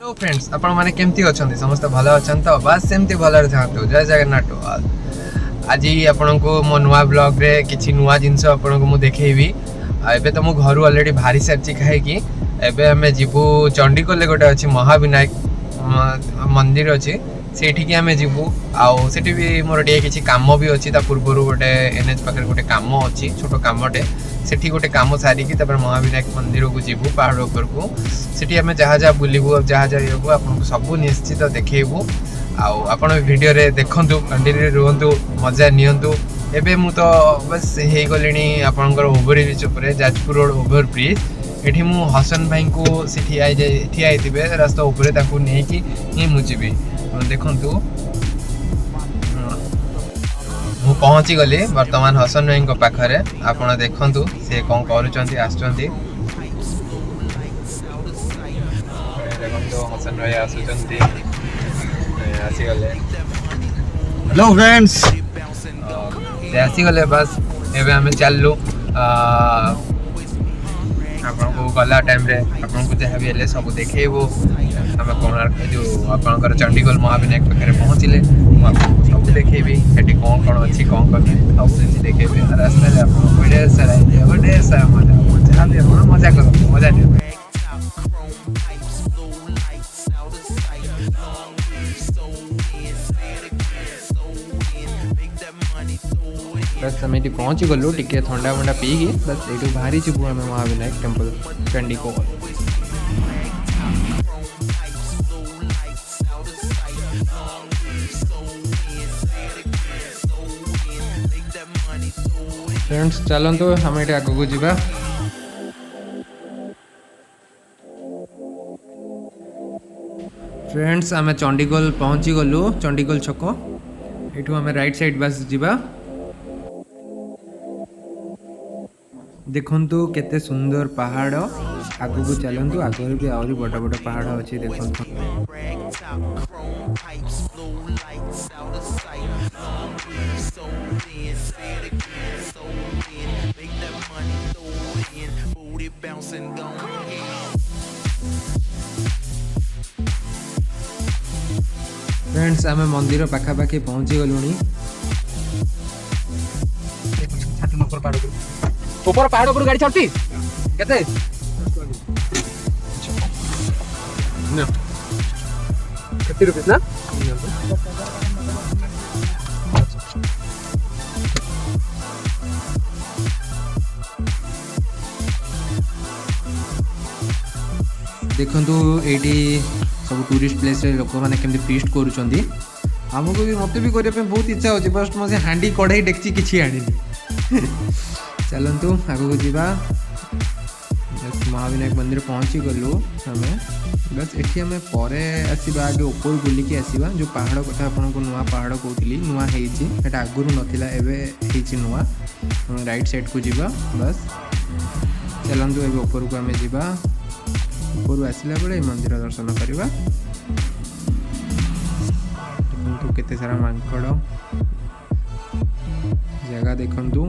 Hello friends आपण माने केमती अछंती समस्त भलो अछन तो बस सेमती भलो रहथांतो जय जगन्नाथ आज आपण को मो नुआ ब्लॉग रे किछि नुआ जिंस आपण को मु देखेबी एबे तो मु घर ऑलरेडी भारी सारची खाए कि एबे हमें जीवु चंडीगढ़ गोटे अच्छी महा विनायक मंदिर अच्छी सेठी आम जीवु आउ सेठी भी मोर टे किछि काम भी अच्छी ता पूर्व गोटे एनएच पाखे गोटे काम अच्छी छोट कामटे सेठी गोटे काम सारिकी महाविनायक मंदिर को जीवु पहाड़ उपर को सेठी आम जहाँ जहाँ बुलू जहाँ जहाँ ये आपको सब निश्चित देखेबू आपण वीडियो रे देखंतु कंटिन्यू रुहंतु मजा नियंतु एबे मु तो बस हे गलिनी आपनकर ओवर ब्रिज ऊपर जाजपुर रोड ओवर ब्रिज एठी मु हसन भाई को से ठिया आइथिबे रास्ता ऊपर ताकू नै कि ही मु जीबी देखंतु मु पहुँची गली वर्तमान हसन भाई को पाखरे आपण देखंतु से कोन करूचंती आछंती देखंतु हसन भाई आछंती आसी गले हेलो फ्रेंड्स आसी गले बस एबे हमें चललु आपन को गला टाइम रे आपन को जहाँ भी हेले सब देखेबो हमें कोणार्क जो आपनकर चंडीगढ़ महाविनायक पाखे पहुँचले सब देखेबी सेठी कौन कौन अच्छी कौन कौन सब किसी देखेबी रास्ता रे आपन ढेर सारा ढेर सारा मजा भी आपन मजा करो मजा दियो बस हमें ये पहुँची गलु टिके थंडा वंडा पीकी बस ये बाहरी चुकू आम महाविनायक टेम्पल चंडीगढ़ फ्रेंड्स चलतु आम ये आगू जावा फ्रेंड्स आम चंडीगढ़ पहुँची गलु चंडीगढ़ छक ये आम राइट साइड बस जावा देखंतु केते सुंदर पहाड़ आगु को चलंतु आगु भी आउरी बड़ बड़ पहाड़ अछि देखंतु फ्रेंड्स आमे मंदिर पाखा पाखी पहुंची गलुनी ऊपर पहाड़ ऊपर गाड़ी चढ़ती केते ना 50 रुपीस ना देखंतु एटी सब टूरिस्ट प्लेस रे लोक माने केमती फीस्ट करूचंदी हमको भी मते भी करे पे बहुत इच्छा होची बस मसे हांडी कढ़ाई डेक्ची किछि आनिनी चलतु आगू जावा बस महाविनायक मंदिर पहुँची गलु हमें बस एठी हमें परे आसीबा आगे ऊपर बुलिकी आसीबा जो पहाड़ कथा आपन को नुआ पहाड़ कहतली नुआ हेइची एटा आगुरु नथिला एबे हेइची नुआ राइट साइड को जावा बस चलतु एबे ऊपर को हमें जावा ऊपर आसिला बेले मंदिर दर्शन करवा देखंतु केते सारा मांकड़ जगह देखंतु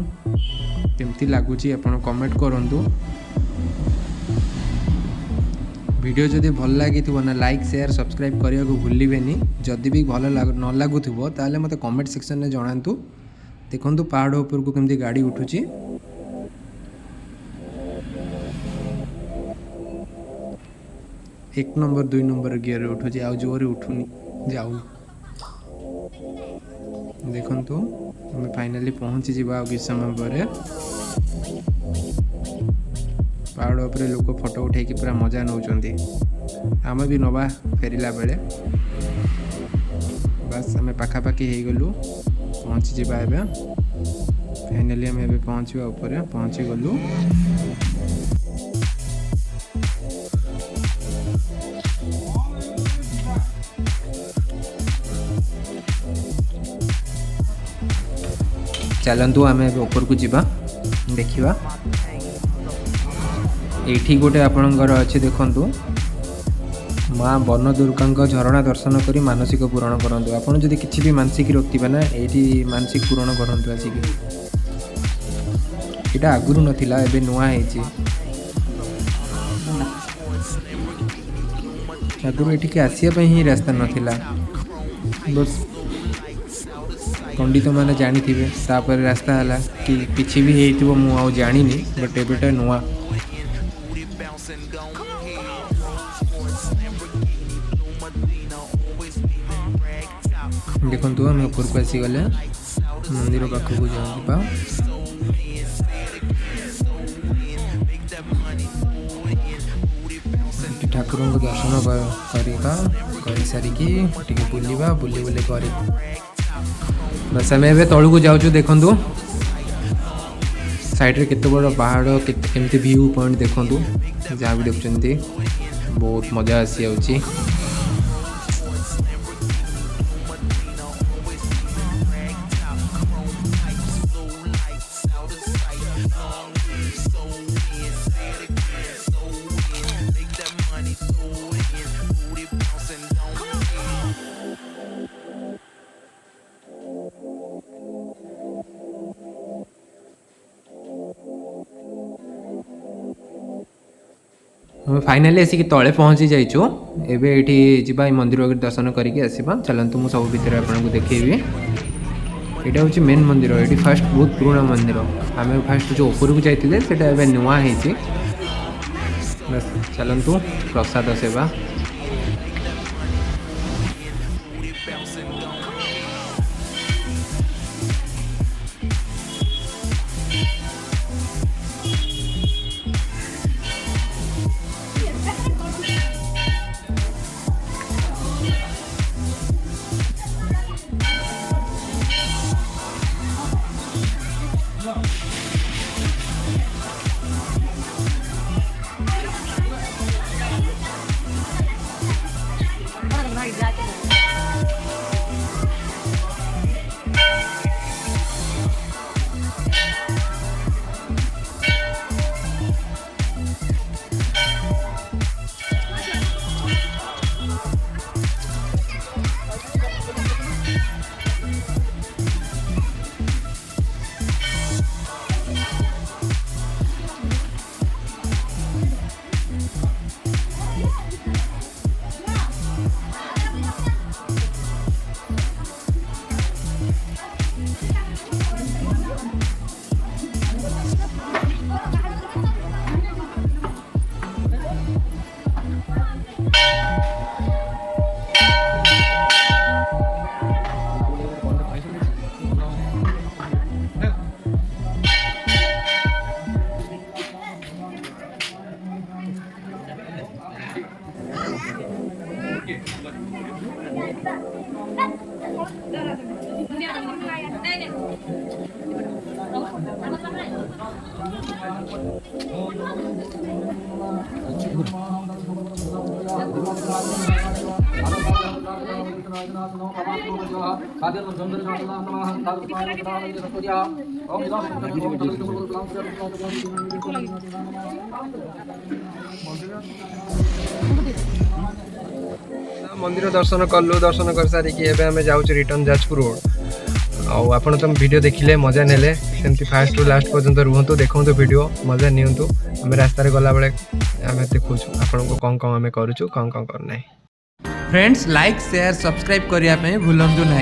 केमती लगुच आप कमेंट करूँ वीडियो जदि भल लगी ना लाइक शेयर सब्सक्राइब करने को भूलिबेनी जदि भी भल न लगुथिबो ताले मते कमेंट सेक्शन में जणांतु देखंतु पहाड़ ऊपर को केमती गाड़ी उठुची एक नंबर 2 नंबर गियर उठुची आ जोरे उठुनी जाऊ देखंतु हमें फाइनली पहुँची जावा किस समय पर पहाड़ उपर लोक फोटो उठे पूरा मजा नौचंती आम भी नवा फेरिला बेले बस आम पाखापाखी हो गलु पहुँची जावा एबे फाइनली आम एबे पहुँचवा ऊपर पहुँची गलु चलतु आम ऊपर को जावा देखा ये गोटे आपणकर अच्छे देखु माँ वन दुर्गा झरणा दर्शन करी मानसिक पूरण करूँ आपड़ जदि किसी भी मानसिक रखिए ना ये मानसिक पूरण करूँ आसिक यहाँ आगुरी नाला एवं नुआ आगुरी एठिक आसिया ही रास्ता नथिला बस पंडित मैंने जानी थे तापर रास्ता है कि किसी भी हो मु जानी बट एबेटा नुआ देखु आम ऊपर को आसीगले मंदिर पाखक जावा ठाकुर को दर्शन कर सारिकी बुलवा बुले बुले कर बस आम ए तलू को जाऊँ देखु साइड केते बड़ पहाड़ केमती व्यू पॉइंट देखु जहाँ भी देखुं बहुत मजा आसी जाऊँगी फाइनाली आसिक तले पहुँची जाइचु एबे एठी जिबा मंदिर वगैरह दर्शन करके आसीबा चलंतु मु सब भीतर आपन को देखेबी एटा होची मेन मंदिर एठी फर्स्ट बहुत पुराना मंदिर आमे फर्स्ट जो ऊपर को जाइतिले सेटा एबे नुआ हेची बस चलंतु प्रसाद सेवा मंदिर दर्शन कलु दर्शन कर सारिकी एबे हमें जाऊँ रिटर्न जाजपुर रोड आपण तुम वीडियो देखिले मजा नेले सेमती फास्ट टू लास्ट पर्यंत रुहतु देखु वीडियो मजा नियंतु आम रास्तार गला बेले आम देखु आपण को कौन कौन आम करूँ कौन कौन करना फ्रेंड्स लाइक शेयर सब्सक्राइब करने भूलु ना।